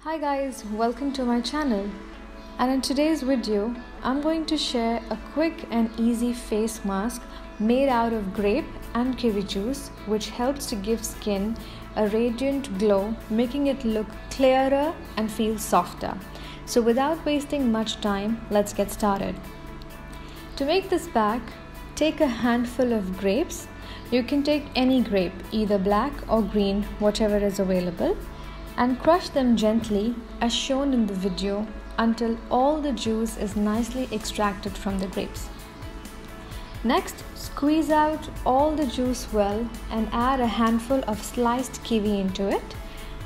Hi guys, welcome to my channel, and in today's video I'm going to share a quick and easy face mask made out of grape and kiwi juice, which helps to give skin a radiant glow, making it look clearer and feel softer. So without wasting much time, let's get started. To make this pack, take a handful of grapes. You can take any grape, either black or green, whatever is available, and crush them gently as shown in the video until all the juice is nicely extracted from the grapes. Next, squeeze out all the juice well and add a handful of sliced kiwi into it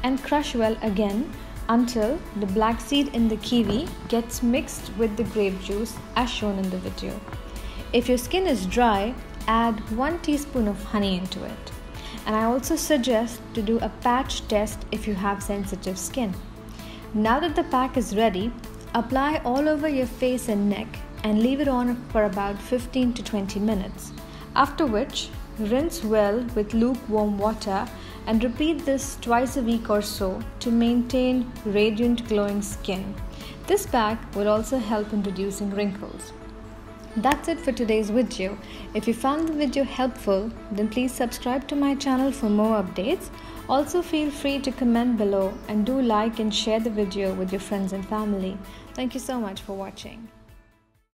and crush well again until the black seed in the kiwi gets mixed with the grape juice as shown in the video. If your skin is dry, add 1 teaspoon of honey into it. And I also suggest to do a patch test if you have sensitive skin. Now that the pack is ready, apply all over your face and neck and leave it on for about 15 to 20 minutes. After which, rinse well with lukewarm water and repeat this twice a week or so to maintain radiant glowing skin. This pack will also help in reducing wrinkles. That's it for today's video. If you found the video helpful, then please subscribe to my channel for more updates. Also feel free to comment below and do like and share the video with your friends and family. Thank you so much for watching.